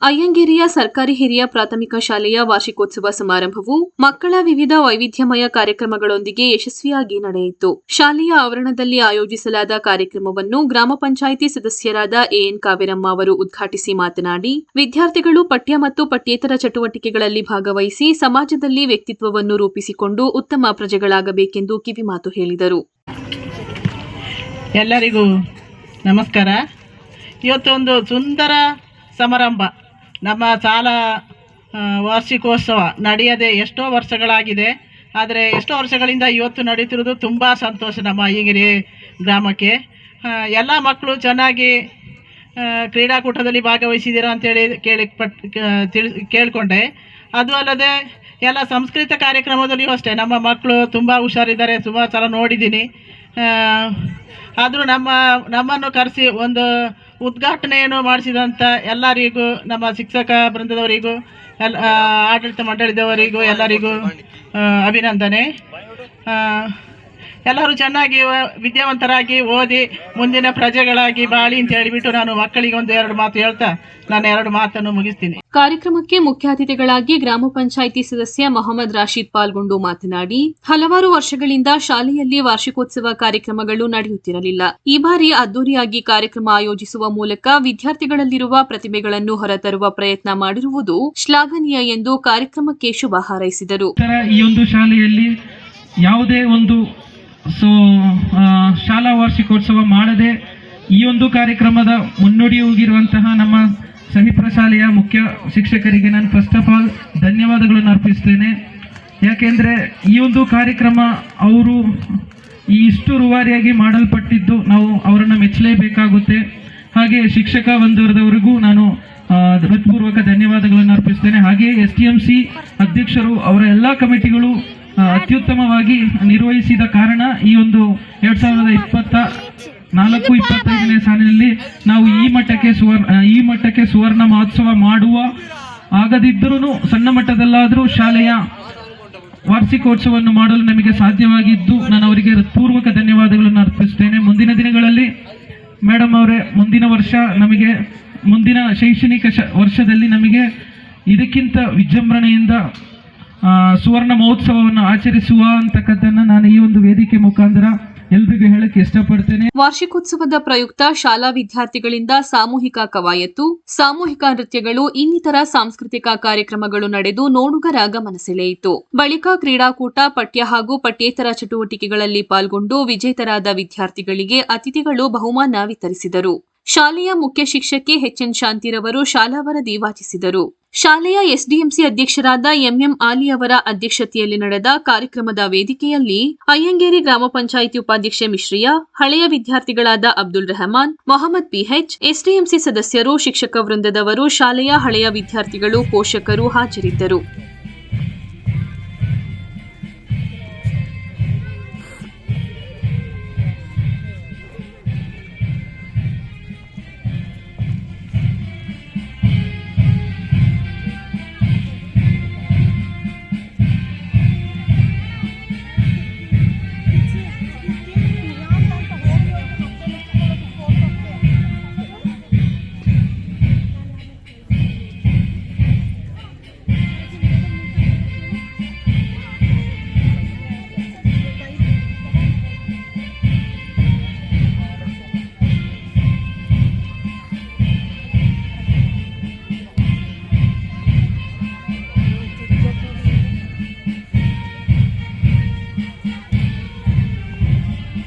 ಅಯ್ಯಂಗೇರಿಯ ಸರ್ಕಾರಿ ಹಿರಿಯ ಪ್ರಾಥಮಿಕ ಶಾಲೆಯ ವಾರ್ಷಿಕೋತ್ಸವ ಸಮಾರಂಭವು ಮಕ್ಕಳ ವಿವಿಧ ವೈವಿಧ್ಯಮಯ ಕಾರ್ಯಕ್ರಮಗಳೊಂದಿಗೆ ಯಶಸ್ವಿಯಾಗಿ ನಡೆಯಿತು. ಶಾಲೆಯ ಆವರಣದಲ್ಲಿ ಆಯೋಜಿಸಲಾದ ಕಾರ್ಯಕ್ರಮವನ್ನು ಗ್ರಾಮ ಪಂಚಾಯಿತಿ ಸದಸ್ಯರಾದ ಎಎನ್ ಕಾವೇರಮ್ಮ ಅವರು ಉದ್ಘಾಟಿಸಿ ಮಾತನಾಡಿ, ವಿದ್ಯಾರ್ಥಿಗಳು ಪಠ್ಯ ಮತ್ತು ಪಠ್ಯೇತರ ಚಟುವಟಿಕೆಗಳಲ್ಲಿ ಭಾಗವಹಿಸಿ ಸಮಾಜದಲ್ಲಿ ವ್ಯಕ್ತಿತ್ವವನ್ನು ರೂಪಿಸಿಕೊಂಡು ಉತ್ತಮ ಪ್ರಜೆಗಳಾಗಬೇಕೆಂದು ಕಿವಿಮಾತು ಹೇಳಿದರು. ಎಲ್ಲರಿಗೂ ನಮಸ್ಕಾರ. ಇವತ್ತೊಂದು ಸುಂದರ ಸಮಾರಂಭ. ನಮ್ಮ ಶಾಲಾ ವಾರ್ಷಿಕೋತ್ಸವ ನಡೆಯದೆ ಎಷ್ಟೋ ವರ್ಷಗಳಾಗಿದೆ. ಆದರೆ ಎಷ್ಟೋ ವರ್ಷಗಳಿಂದ ಇವತ್ತು ನಡೀತಿರೋದು ತುಂಬ ಸಂತೋಷ ನಮ್ಮ ಅಯ್ಯಂಗೇರಿ ಗ್ರಾಮಕ್ಕೆ. ಎಲ್ಲ ಮಕ್ಕಳು ಚೆನ್ನಾಗಿ ಕ್ರೀಡಾಕೂಟದಲ್ಲಿ ಭಾಗವಹಿಸಿದ್ದೀರಾ ಅಂತೇಳಿ ಕೇಳಿಕೊಂಡೆ. ಅದು ಅಲ್ಲದೆ ಎಲ್ಲ ಸಂಸ್ಕೃತ ಕಾರ್ಯಕ್ರಮದಲ್ಲಿಯೂ ಅಷ್ಟೇ ನಮ್ಮ ಮಕ್ಕಳು ತುಂಬ ಹುಷಾರಿದ್ದಾರೆ. ಸುಮಾರು ಸಲ ನೋಡಿದ್ದೀನಿ. ಆದರೂ ನಮ್ಮನ್ನು ಕರೆಸಿ ಒಂದು ಉದ್ಘಾಟನೆಯನ್ನು ಮಾಡಿಸಿದಂಥ ಎಲ್ಲರಿಗೂ, ನಮ್ಮ ಶಿಕ್ಷಕ ವೃಂದದವರಿಗೂ, ಆಡಳಿತ ಮಂಡಳಿದವರಿಗೂ ಎಲ್ಲರಿಗೂ ಅಭಿನಂದನೆ. ಎಲ್ಲರೂ ಚೆನ್ನಾಗಿ ವಿದ್ಯಾವಂತರಾಗಿ ಓದಿ ಮುಂದಿನ ಪ್ರಜೆಗಳಾಗಿ ಬಾಳಿ ಅಂತ ಹೇಳಿಬಿಟ್ಟು ನಾನು ಮಕ್ಕಳಿಗೆ ಎರಡು ಮಾತು ಹೇಳ್ತಾ ನಾನು 2 ಮಾತನ್ನು ಮುಗಿಸ್ತೀನಿ. ಕಾರ್ಯಕ್ರಮಕ್ಕೆ ಮುಖ್ಯ ಅತಿಥಿಗಳಾಗಿ ಗ್ರಾಮ ಪಂಚಾಯಿತಿ ಸದಸ್ಯ ಮೊಹಮ್ಮದ್ ರಾಶೀದ್ ಪಾಲ್ಗೊಂಡು ಮಾತನಾಡಿ, ಹಲವಾರು ವರ್ಷಗಳಿಂದ ಶಾಲೆಯಲ್ಲಿ ವಾರ್ಷಿಕೋತ್ಸವ ಕಾರ್ಯಕ್ರಮಗಳು ನಡೆಯುತ್ತಿರಲಿಲ್ಲ. ಈ ಬಾರಿ ಅದ್ದೂರಿಯಾಗಿ ಕಾರ್ಯಕ್ರಮ ಆಯೋಜಿಸುವ ಮೂಲಕ ವಿದ್ಯಾರ್ಥಿಗಳಲ್ಲಿರುವ ಪ್ರತಿಭೆಗಳನ್ನು ಹೊರತರುವ ಪ್ರಯತ್ನ ಮಾಡಿರುವುದು ಶ್ಲಾಘನೀಯ ಎಂದು ಕಾರ್ಯಕ್ರಮಕ್ಕೆ ಶುಭ ಹಾರೈಸಿದರು. ಈ ಒಂದು ಶಾಲೆಯಲ್ಲಿ ಯಾವುದೇ ಒಂದು ಶಾಲಾ ವಾರ್ಷಿಕೋತ್ಸವ ಮಾಡದೆ ಈ ಒಂದು ಕಾರ್ಯಕ್ರಮದ ಮುನ್ನುಡಿ ಹೋಗಿರುವಂತಹ ನಮ್ಮ ಸಹಿಪ್ರ ಶಾಲೆಯ ಮುಖ್ಯ ಶಿಕ್ಷಕರಿಗೆ ನಾನು ಫಸ್ಟ್ ಆಫ್ ಆಲ್ ಧನ್ಯವಾದಗಳನ್ನು ಅರ್ಪಿಸ್ತೇನೆ. ಯಾಕೆಂದರೆ ಈ ಒಂದು ಕಾರ್ಯಕ್ರಮ ಅವರು ಇಷ್ಟು ರೂವಾರಿಯಾಗಿ ಮಾಡಲ್ಪಟ್ಟಿದ್ದು ನಾವು ಅವರನ್ನು ಮೆಚ್ಚಲೇಬೇಕಾಗುತ್ತೆ. ಹಾಗೆ ಶಿಕ್ಷಕ ಬಂಧುವರ್ಗದವರಿಗೂ ನಾನು ಹೃತ್ಪೂರ್ವಕ ಧನ್ಯವಾದಗಳನ್ನು ಅರ್ಪಿಸ್ತೇನೆ. ಹಾಗೆ STMC ಅಧ್ಯಕ್ಷರು, ಅವರ ಎಲ್ಲ ಕಮಿಟಿಗಳು ಅತ್ಯುತ್ತಮವಾಗಿ ನಿರ್ವಹಿಸಿದ ಕಾರಣ ಈ ಒಂದು 2024-25ನೇ ಸಾಲಿನಲ್ಲಿ ನಾವು ಈ ಮಟ್ಟಕ್ಕೆ ಸುವರ್ಣ ಮಹೋತ್ಸವ ಮಾಡುವ ಆಗದಿದ್ದರೂ ಸಣ್ಣ ಮಟ್ಟದಲ್ಲಾದರೂ ಶಾಲೆಯ ವಾರ್ಷಿಕೋತ್ಸವವನ್ನು ಮಾಡಲು ನಮಗೆ ಸಾಧ್ಯವಾಗಿದ್ದು ನಾನು ಅವರಿಗೆ ಹೃತ್ಪೂರ್ವಕ ಧನ್ಯವಾದಗಳನ್ನು ಅರ್ಪಿಸುತ್ತೇನೆ. ಮುಂದಿನ ದಿನಗಳಲ್ಲಿ ಮೇಡಮ್ ಅವರೇ, ಮುಂದಿನ ಶೈಕ್ಷಣಿಕ ವರ್ಷದಲ್ಲಿ ನಮಗೆ ಇದಕ್ಕಿಂತ ವಿಜೃಂಭಣೆಯಿಂದ ಸುವರ್ಣ ಮಹೋತ್ಸವವನ್ನು ಆಚರಿಸುವ ಅಂತಕ್ಕದ್ದನ್ನು ನಾನು ಈ ಒಂದು ವೇದಿಕೆ ಮುಖಾಂತರ ಎಲ್ರಿಗೂ ಹೇಳಕ್ಕೆ ಇಷ್ಟಪಡ್ತೇನೆ. ವಾರ್ಷಿಕೋತ್ಸವದ ಪ್ರಯುಕ್ತ ಶಾಲಾ ವಿದ್ಯಾರ್ಥಿಗಳಿಂದ ಸಾಮೂಹಿಕ ಕವಾಯತು, ಸಾಮೂಹಿಕ ನೃತ್ಯಗಳು, ಇನ್ನಿತರ ಸಾಂಸ್ಕೃತಿಕ ಕಾರ್ಯಕ್ರಮಗಳು ನಡೆದು ನೋಡುಗರ ಗಮನ ಸೆಳೆಯಿತು. ಬಳಿಕ ಕ್ರೀಡಾಕೂಟ, ಪಠ್ಯ ಹಾಗೂ ಪಠ್ಯೇತರ ಚಟುವಟಿಕೆಗಳಲ್ಲಿ ಪಾಲ್ಗೊಂಡು ವಿಜೇತರಾದ ವಿದ್ಯಾರ್ಥಿಗಳಿಗೆ ಅತಿಥಿಗಳು ಬಹುಮಾನ ವಿತರಿಸಿದರು. ಶಾಲೆಯ ಮುಖ್ಯ ಶಿಕ್ಷಕಿ HN ಶಾಂತಿರವರು ಶಾಲಾ ವರದಿ ವಾಚಿಸಿದರು. ಶಾಲೆಯ SDMC ಅಧ್ಯಕ್ಷರಾದ MM ಆಲಿ ಅವರ ಅಧ್ಯಕ್ಷತೆಯಲ್ಲಿ ನಡೆದ ಕಾರ್ಯಕ್ರಮದ ವೇದಿಕೆಯಲ್ಲಿ ಅಯ್ಯಂಗೇರಿ ಗ್ರಾಮ ಪಂಚಾಯಿತಿ ಉಪಾಧ್ಯಕ್ಷೆ ಮಿಶ್ರಿಯಾ, ಹಳೆಯ ವಿದ್ಯಾರ್ಥಿಗಳಾದ ಅಬ್ದುಲ್ ರೆಹಮಾನ್, ಮೊಹಮ್ಮದ್ PH, SDMC ಸದಸ್ಯರು, ಶಿಕ್ಷಕ ವೃಂದದವರು, ಶಾಲೆಯ ಹಳೆಯ ವಿದ್ಯಾರ್ಥಿಗಳು, ಪೋಷಕರು ಹಾಜರಿದ್ದರು.